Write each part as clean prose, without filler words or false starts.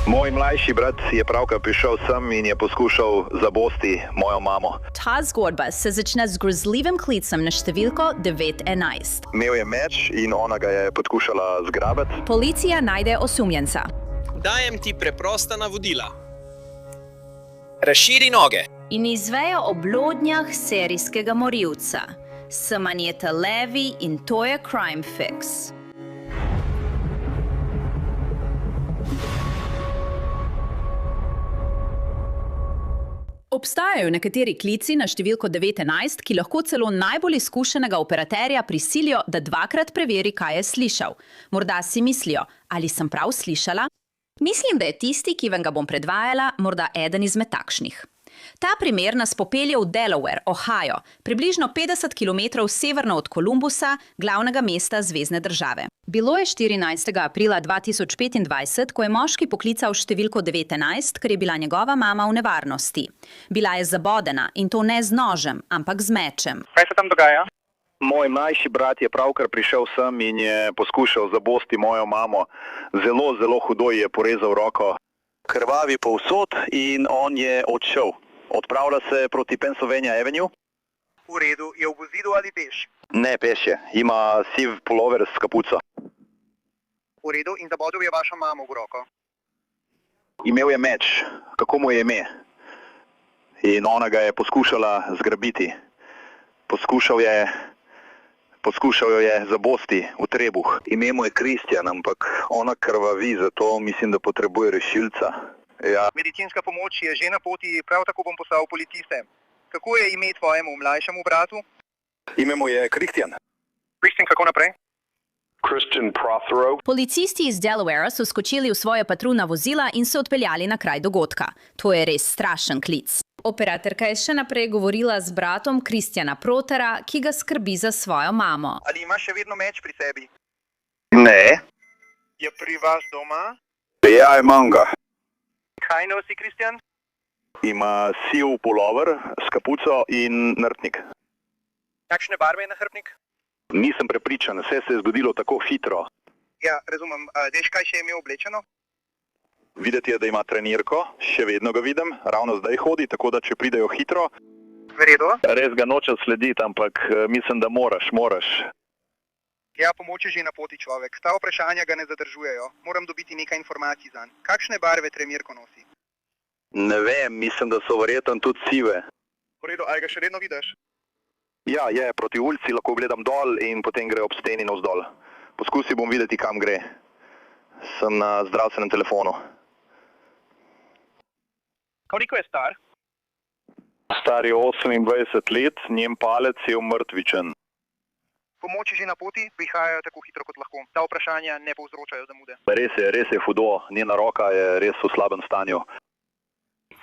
Moj mlajši brat je pravkar prišel sem in je poskušal zabosti mojo mamo. Ta zgodba se začne z grozljivim klicem na številko 911. Imel je meč in ona ga je poskušala zgrabiti. Policija najde osumljenca. Dajem ti preprosta navodila. Razširi noge. In izvejo o blodnjah serijskega morilca. Samantha Levy in to je Crime Fix. Obstajajo nekateri klici na številko 911, ki lahko celo najbolj izkušenega operaterja prisilijo, da dvakrat preveri, kaj je slišal. Morda si mislijo, ali sem prav slišala? Mislim, da je tisti, ki vam ga bom predvajala, morda eden izmed takšnih. Ta primer nas popelje v Delaware, Ohio, približno 50 km severno od Columbusa, glavnega mesta zvezne države. Bilo je 14. aprila 2025, ko je moški poklical številko 911, ker je bila njegova mama v nevarnosti. Bila je zabodena in to ne z nožem, ampak z mečem. Kaj se tam dogaja? Moj mlajši brat je pravkar prišel sem in je poskušal zabosti mojo mamo. Zelo hudo ji je porezal roko. Krvavi povsod in on je odšel. Odpravlja se proti Pennsylvania Avenue. V redu, je v vozilu ali peš? Ne, peš je. Ima siv pulover s kapuco. V redu, in zabodel je vašo mamo v roko. Imel je meč. Kako mu je ime? In ona ga je poskušala zgrabiti. Poskušal jo je zabosti v trebuh. Ime mu je Kristjan, ampak ona krvavi, zato mislim, da potrebuje rešilca. Ja. Medicinska pomoč je že na poti, prav tako bom poslal policiste. Kako je ime tvojemu mlajšemu bratu? Ime mu je Kristjan. Kristjan, kako naprej? Christian Prothero. Policisti iz Delawarea so skočili v svoje patrulna vozila in se odpeljali na kraj dogodka. To je res strašen klic. Operatorka je še naprej govorila z bratom Kristjana Protera, ki ga skrbi za svojo mamo. Ali imaš še vedno meč pri sebi? Ne. Je pri vas doma? Ja, imam ga. Kaj nosi Kristjan? Ima siv pulover s kapuco in nrtnik. Kakšne barve je nahrbnik? Nisem prepričan, vse se je zgodilo tako hitro. Ja, razumem. Veš, kaj še je imel oblečeno? Videti je, da ima trenirko, še vedno ga vidim, ravno zdaj hodi, tako da če pridejo hitro. V redu. Res ga nočem slediti, ampak mislim, da moraš. Ja, pomoč je že na poti, človek. Ta vprašanja ga ne zadržujejo. Moram dobiti nekaj informacij zanj. Kakšne barve trenirko nosi? Ne vem, mislim, da so verjetno tudi sive. V redu, ali ga še vedno vidiš? Ja, je proti ulici, lahko gledam dol in potem gre ob steni navzdol. Poskusil bom videti, kam gre. Sem na zdravstvenem telefonu. Koliko je star? Star je 28 let, njen palec je umrtvičen. Pomoč je že na poti, prihajajo tako hitro kot lahko. Ta vprašanja ne povzročajo zamude. Res je hudo, njena roka je res v slabem stanju.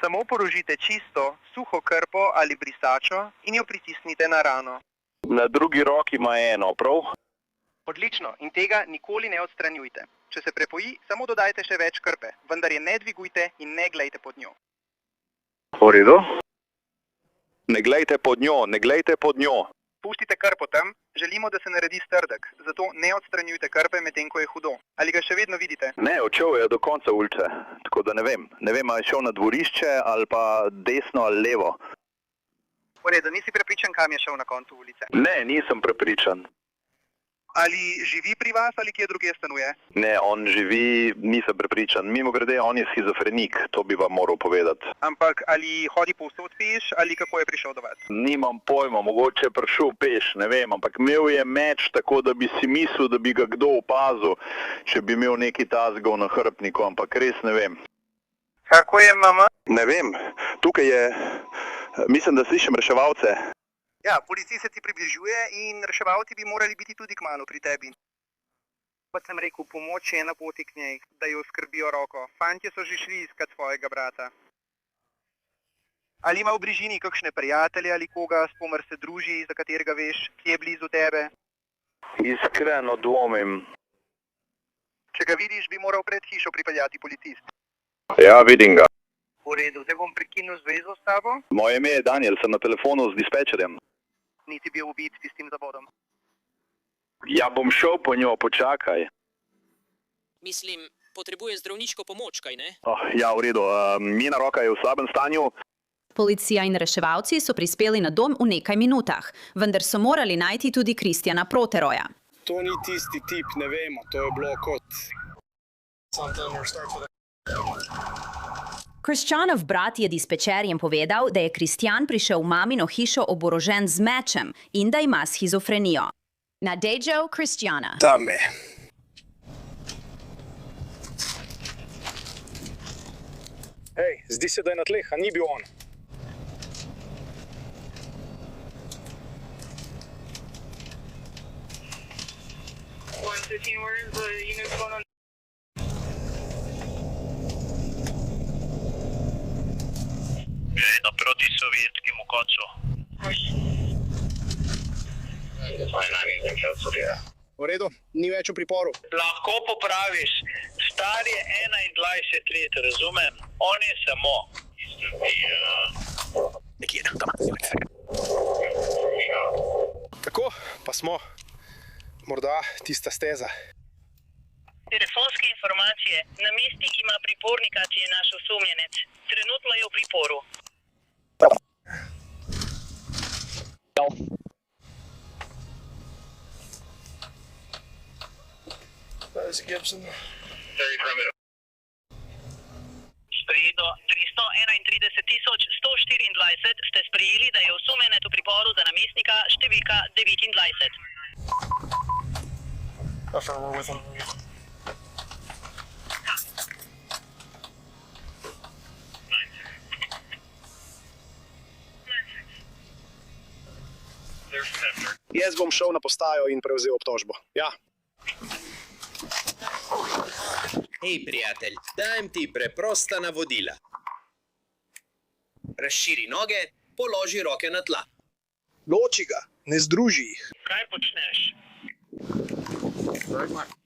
Samo porožite čisto, suho krpo ali brisačo in jo pritisnite na rano. Na drugi roki ima eno, prav? Odlično, in tega nikoli ne odstranjujte. Če se prepoji, samo dodajte še več krpe, vendar je ne dvigujte in ne glejte pod njo. V redu. Ne glejte pod njo. Pustite krpo tam, želimo, da se naredi strdek, zato ne odstranjujte krpe, medtem ko je hudo. Ali ga še vedno vidite? Ne, odšel je do konca ulice, tako da ne vem. Ne vem, ali je šel na dvorišče ali pa desno ali levo. V redu, nisi prepričan, kam je šel na koncu ulice? Ne, nisem prepričan. Ali živi pri vas ali kje drugje stanuje? Ne, on živi, nisem prepričan. Mimogrede, on je shizofrenik, to bi vam moral povedati. Ampak ali hodi povsod peš ali kako je prišel do vas? Nimam pojma, mogoče je prišel peš, ne vem, ampak imel je meč, tako da bi si mislil, da bi ga kdo opazil, če bi imel neki tazgov na hrbtniku, ampak res ne vem. Kako je mama? Ne vem, tukaj je, mislim, da slišim reševalce. Ja, policij se ti približuje in reševalci bi morali biti tudi kmalu pri tebi. Kot sem rekel, pomoč je na poti k njej, da jo skrbijo roko. Fantje so že šli iskat svojega brata. Ali ima v bližini kakšne prijatelje ali koga, s komer se druži, za katerega veš, ki je blizu tebe? Iskreno dvomim. Če ga vidiš, bi moral pred hišo pripeljati policist. Ja, vidim ga. V redu, te bom prekinil zvezo s tabo. Moje ime je Daniel, sem na telefonu z dispečerjem. Nisi bil ubit s tistim zabodom. Ja, bom šel po njo, počakaj. Mislim, Potrebuje zdravniško pomoč, kaj ne? Ja, v redu. Njena roka je v slabem stanju. Policija in reševalci so prispeli na dom v nekaj minutah, vendar so morali najti tudi Kristjana Proteroja. To ni tisti tip, ne vemo, to je bilo kot... Kristjanov brat je dispečerjem povedal, da je Kristjan prišel v mamino hišo oborožen z mečem in da ima shizofrenijo. Nadejo Kristjana. Tam je. Hej, zdi se, da je na tleh, a ni bil on. Proti sovjetskim koncu. V redu, ni več v priporu. Lahko popraviš. Star je 21 let, razumem? On je samo. Tako, pa smo. Morda tista steza. Telefonske informacije. Namestnik ima pripornika, če je naš osumljenec. Trenutno je v priporu. Sprejeto 331.124 ste sprejeli, da je osumljenec v priporu za namestnika številka 29. Jaz bom šel na postajo in prevzel obtožbo. Ja. Hej, prijatelj, dajem ti preprosta navodila. Razširi noge, položi roke na tla. Loči ga, ne združi jih. Kaj počneš?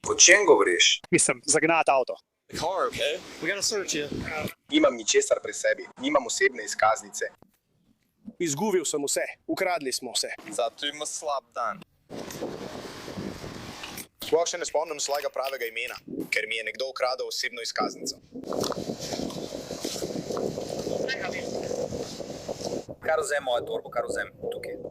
O čem govoriš? Mislim, zagnati avto. Nimam ničesar pri sebi, nimam osebne izkaznice. Izgubil sem vse, ukradli smo vse. Zato ima slab dan. Sploh še ne spomnim svojega pravega imena, ker mi je nekdo ukradel osebno izkaznico. Kar vzem mojo torbo, kar vzem tukaj.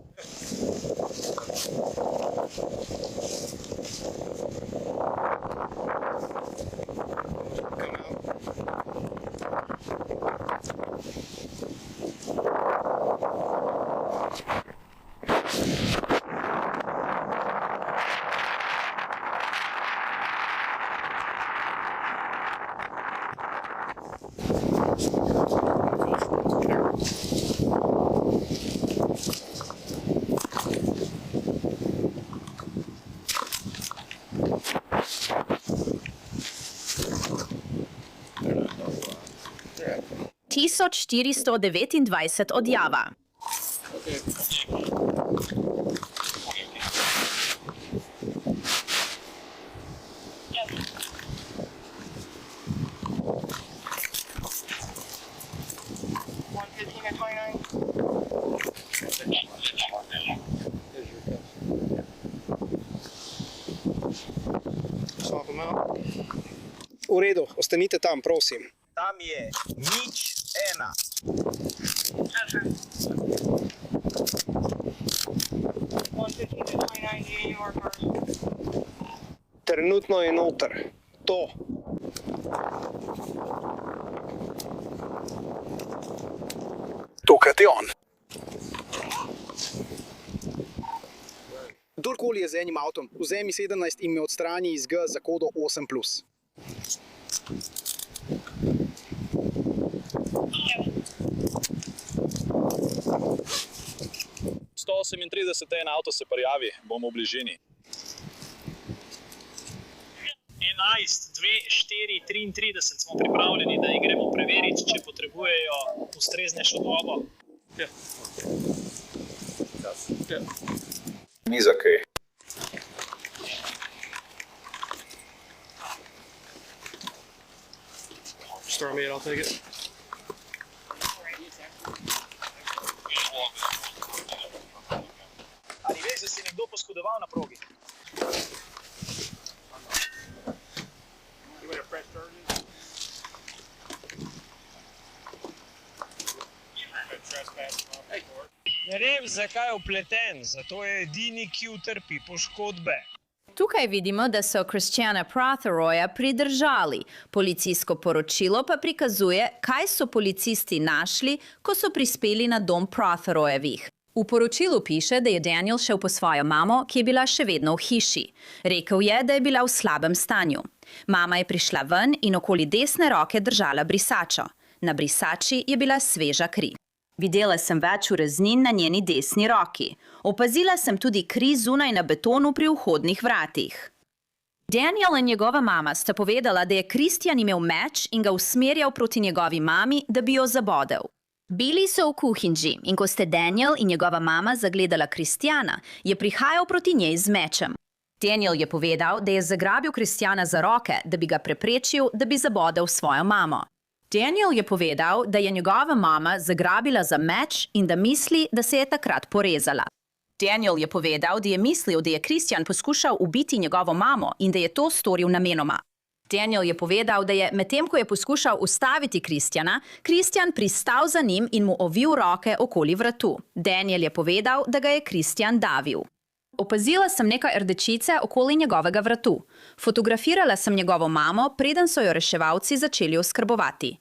Tisoč 429 odjava. V redu, ostanite tam, prosim. Tam je 01. Trenutno je noter. To. Tokrat je on. Kdorkoli je z enim avtom, vzemi 17 in me odstrani iz G za kodo 8+. En avto se prijavi, bomo v bližini. 11, 2, 4, 33 smo pripravljeni, da jih gremo preveriti, če potrebujejo ustreznejšo dobo. Ja. Ni za kaj. Stormy, I'll take it. Ali veš, da si nekdo poškodoval na progi? You want a fresh start? Ne vem, zakaj je vpleten, zato je edini, ki utrpi poškodbe. Tukaj vidimo, da so Christiana Protheroja pridržali. Policijsko poročilo pa prikazuje, kaj so policisti našli, ko so prispeli na dom Protherojevih. V poročilu piše, da je Daniel šel po svojo mamo, ki je bila še vedno v hiši. Rekel je, da je bila v slabem stanju. Mama je prišla ven in okoli desne roke držala brisačo. Na brisači je bila sveža kri. Videla sem več ureznin na njeni desni roki. Opazila sem tudi kri zunaj na betonu pri vhodnih vratih. Daniel in njegova mama sta povedala, da je Kristjan imel meč in ga usmerjal proti njegovi mami, da bi jo zabodel. Bili so v kuhinji in ko ste Daniel in njegova mama zagledala Kristjana, je prihajal proti njej z mečem. Daniel je povedal, da je zagrabil Kristjana za roke, da bi ga preprečil, da bi zabodel svojo mamo. Daniel je povedal, da je njegova mama zagrabila za meč in da misli, da se je takrat porezala. Daniel je povedal, da je mislil, da je Kristjan poskušal ubiti njegovo mamo in da je to storil namenoma. Daniel je povedal, da je medtem, ko je poskušal ustaviti Kristjana, Kristjan pristal za njim in mu ovil roke okoli vratu. Daniel je povedal, da ga je Kristjan davil. Opazila sem nekaj rdečice okoli njegovega vratu. Fotografirala sem njegovo mamo, preden so jo reševalci začeli oskrbovati.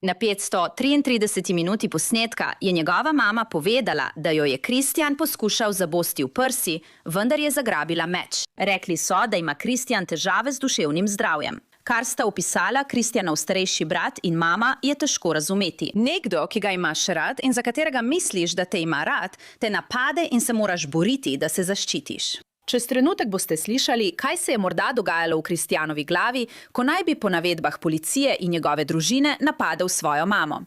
Na 533 minuti posnetka je njegova mama povedala, da jo je Kristjan poskušal zabosti v prsi, vendar je zagrabila meč. Rekli so, da ima Kristjan težave z duševnim zdravjem. Kar sta opisala Kristjanov starejši brat in mama, je težko razumeti. Nekdo, ki ga imaš rad in za katerega misliš, da te ima rad, te napade in se moraš boriti, da se zaščitiš. Čez trenutek boste slišali, kaj se je morda dogajalo v Kristjanovi glavi, ko naj bi po navedbah policije in njegove družine napadel svojo mamo.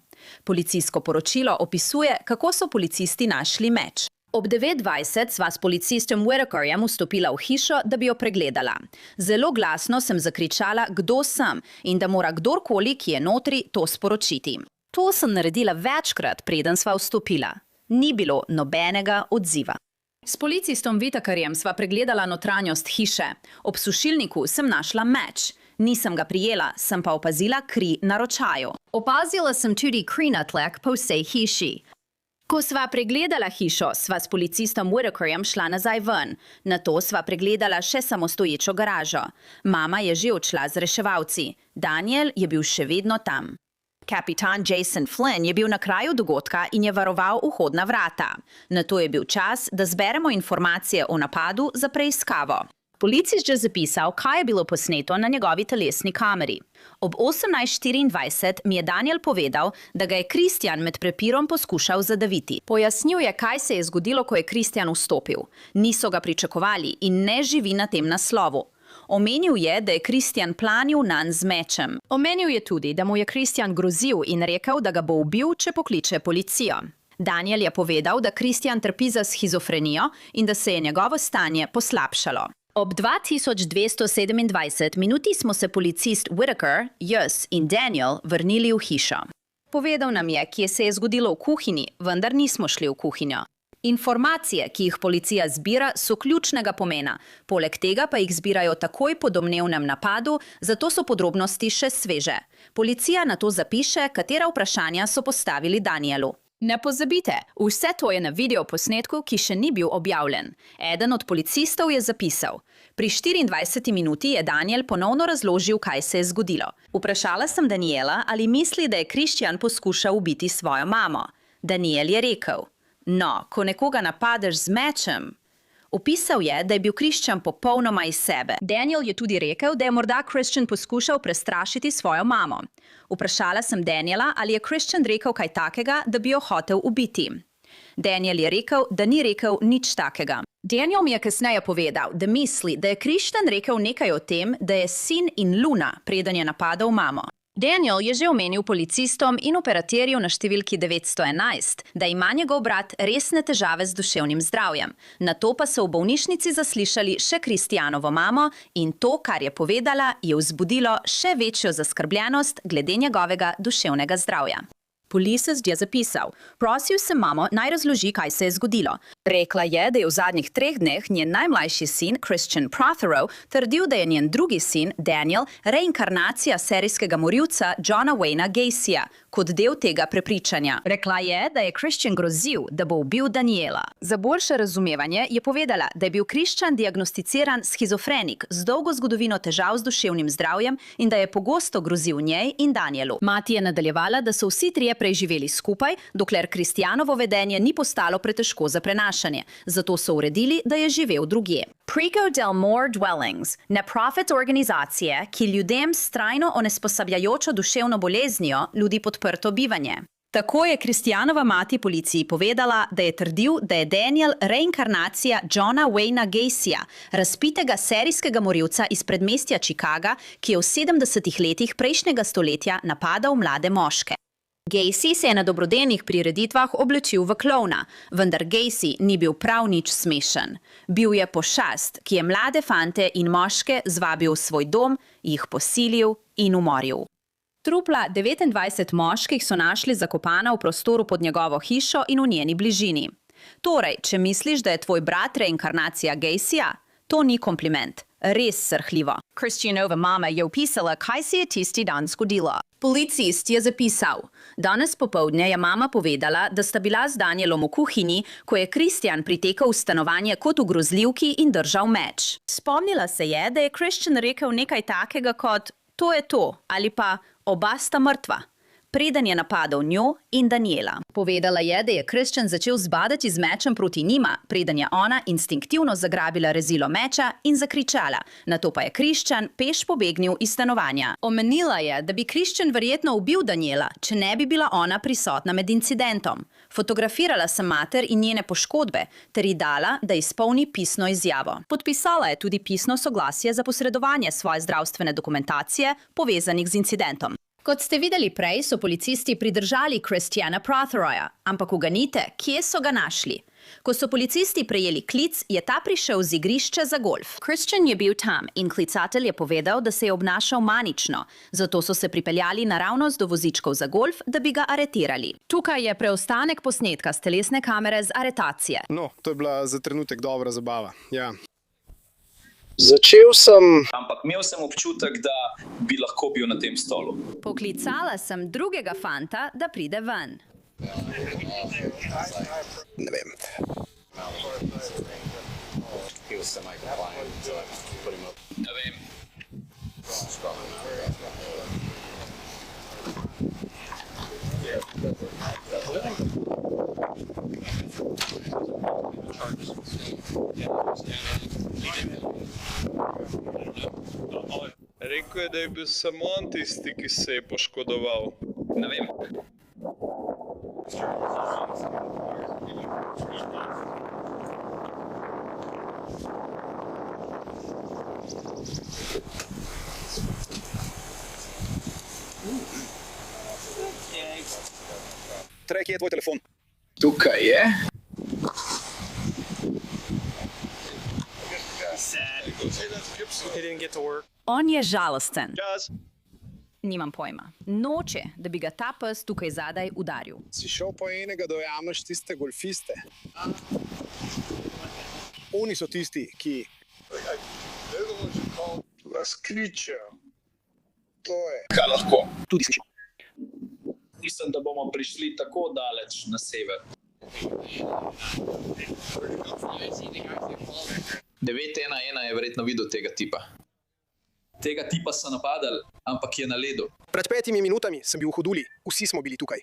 Policijsko poročilo opisuje, kako so policisti našli meč. Ob 9:20 sva s policistom Whittakerjem vstopila v hišo, da bi jo pregledala. Zelo glasno sem zakričala, kdo sem in da mora kdorkoli, ki je notri, to sporočiti. To sem naredila večkrat, preden sva vstopila. Ni bilo nobenega odziva. S policistom Whittakerjem sva pregledala notranjost hiše. Ob sušilniku sem našla meč. Nisem ga prijela, sem pa opazila kri na ročaju. Opazila sem tudi kri na tleh po vsej hiši. Ko sva pregledala hišo, sva s policistom Whittakerjem šla nazaj ven. Nato sva pregledala še samostoječo garažo. Mama je že odšla z reševalci. Daniel je bil še vedno tam. Kapitan Jason Flynn je bil na kraju dogodka in je varoval vhodna vrata. Nato je bil čas, da zberemo informacije o napadu za preiskavo. Policist je zapisal, kaj je bilo posneto na njegovi telesni kameri. Ob 18:24 mi je Daniel povedal, da ga je Kristjan med prepirom poskušal zadaviti. Pojasnil je, kaj se je zgodilo, ko je Kristjan vstopil. Niso ga pričakovali in ne živi na tem naslovu. Omenil je, da je Kristjan planil nanj z mečem. Omenil je tudi, da mu je Kristjan grozil in rekel, da ga bo ubil, če pokliče policijo. Daniel je povedal, da Kristjan trpi za shizofrenijo in da se je njegovo stanje poslabšalo. Ob 2227 minuti smo se policist Whittaker, jaz in Daniel vrnili v hišo. Povedal nam je, kje se je zgodilo v kuhinji, vendar nismo šli v kuhinjo. Informacije, ki jih policija zbira, so ključnega pomena. Poleg tega pa jih zbirajo takoj po domnevnem napadu, zato so podrobnosti še sveže. Policija nato zapiše, katera vprašanja so postavili Danielu. Ne pozabite, vse to je na videoposnetku, ki še ni bil objavljen. Eden od policistov je zapisal. Pri 24 minuti je Daniel ponovno razložil, kaj se je zgodilo. Vprašala sem Daniela, ali misli, da je Kristjan poskušal ubiti svojo mamo. Daniel je rekel: No, ko nekoga napadeš z mečem. Opisal je, da je bil Kristjan popolnoma iz sebe. Daniel je tudi rekel, da je morda Kristjan poskušal prestrašiti svojo mamo. Vprašala sem Daniela, ali je Kristjan rekel kaj takega, da bi jo hotel ubiti. Daniel je rekel, da ni rekel nič takega. Daniel mi je kasneje povedal, da misli, da je Kristjan rekel nekaj o tem, da je sin in Luna, preden je napadal mamo. Daniel je že omenil policistom in operaterju na številki 911, da ima njegov brat resne težave z duševnim zdravjem. Nato pa so v bolnišnici zaslišali še Kristjanovo mamo in to, kar je povedala, je vzbudilo še večjo zaskrbljenost glede njegovega duševnega zdravja. Policist je zapisal: Prosil sem mamo, naj razloži, kaj se je zgodilo. Rekla je, da je v zadnjih 3 dneh njen najmlajši sin, Christian Prothero, trdil, da je njen drugi sin, Daniel, reinkarnacija serijskega morilca Johna Wayna Gacyja, kot del tega prepričanja. Rekla je, da je Christian grozil, da bo ubil Daniela. Za boljše razumevanje je povedala, da je bil Christian diagnosticiran shizofrenik z dolgo zgodovino težav z duševnim zdravjem in da je pogosto grozil njej in Danielu. Mati je nadaljevala, da so vsi trije preživeli skupaj, dokler Kristjanovo vedenje ni postalo pretežko za prenašanje. Zato so uredili, da je živel drugje. Prego del More Dwellings, ne-profit organizacije, ki ljudem s trajno onesposabljajočo duševno boleznijo nudi podprto bivanje. Tako je Kristjanova mati policiji povedala, da je trdil, da je Daniel reinkarnacija Johna Wayna Gacyja, razpitega serijskega morilca iz predmestja Chicaga, ki je v 70. letih prejšnjega stoletja napadal mlade moške. Gacy se je na dobrodelnih prireditvah oblečil v klovna, vendar Gacy ni bil prav nič smešen. Bil je pošast, ki je mlade fante in moške zvabil v svoj dom, jih posilil in umoril. Trupla 29 moških so našli zakopana v prostoru pod njegovo hišo in v njeni bližini. Torej, če misliš, da je tvoj brat reinkarnacija Gacyja, to ni kompliment. Res srhljivo. Christianova mama je opisala, kaj se je tisti dan zgodilo. Policist je zapisal: danes popoldne je mama povedala, da sta bila z Danielom v kuhinji, ko je Kristjan pritekel v stanovanje kot v grozljivki in držal meč. Spomnila se je, da je Christian rekel nekaj takega kot to je to ali pa oba sta mrtva, preden je napadal njo in Daniela. Povedala je, da je Christian začel zbadati z mečem proti njima, preden je ona instinktivno zagrabila rezilo meča in zakričala. Nato pa je Christian peš pobegnil iz stanovanja. Omenila je, da bi Christian verjetno ubil Daniela, če ne bi bila ona prisotna med incidentom. Fotografirala sem mater in njene poškodbe, ter ji dala, da izpolni pisno izjavo. Podpisala je tudi pisno soglasje za posredovanje svoje zdravstvene dokumentacije, povezanih z incidentom. Kot ste videli prej, so policisti pridržali Christiana Protheroja, ampak uganite, kje so ga našli. Ko so policisti prejeli klic, je ta prišel z igrišča za golf. Christian je bil tam in klicatelj je povedal, da se je obnašal manično, zato so se pripeljali naravnost do vozičkov za golf, da bi ga aretirali. Tukaj je preostanek posnetka s telesne kamere z aretacije. No, to je bila za trenutek dobra zabava, ja. Začel sem... Ampak imel sem občutek, da bi lahko bil na tem stolu. Poklicala sem drugega fanta, da pride ven. Ne vem. Ne vem. Rekel je, da je bil samo on tisti, ki se je poškodoval. Ne vem. Trek, je tvoj telefon? Tukaj je. On je žalosten. Čas. Nimam pojma. Noče, da bi ga ta pes tukaj zadaj udaril. Si šel po enega, da ujameš tiste golfiste? Oni so tisti, ki... Vas kličejo. To je... Kaj lahko? Tudi slišim. Mislim, da bomo prišli tako daleč na sever. 911 je verjetno videl tega tipa. Tega tipa so napadali, ampak je na ledu. Pred 5 minutami sem bil v Huduli. Vsi smo bili tukaj.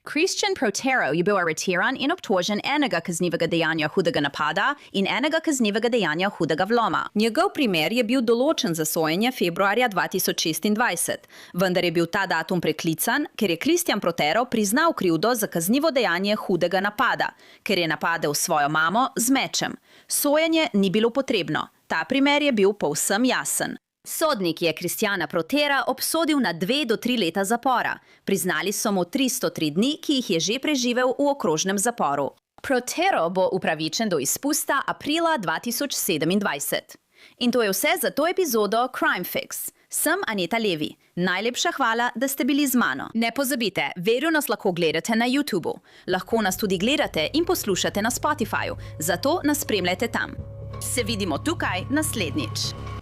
Christian Prothero je bil aretiran in obtožen enega kaznivega dejanja hudega napada in enega kaznivega dejanja hudega vloma. Njegov primer je bil določen za sojenje februarja 2026, vendar je bil ta datum preklican, ker je Christian Prothero priznal krivdo za kaznivo dejanje hudega napada, ker je napadel svojo mamo z mečem. Sojenje ni bilo potrebno. Ta primer je bil povsem jasen. Sodnik je Christiana Prothera obsodil na 2 do 3 leta zapora. Priznali so mu 303 dni, ki jih je že preživel v okrožnem zaporu. Prothero bo upravičen do izpusta aprila 2027. In to je vse za to epizodo Crime Fix. Sem Aneta Levi. Najlepša hvala, da ste bili z mano. Ne pozabite, Verjo nas lahko gledate na YouTubu. Lahko nas tudi gledate in poslušate na Spotifyju, zato nas spremljajte tam. Se vidimo tukaj naslednjič.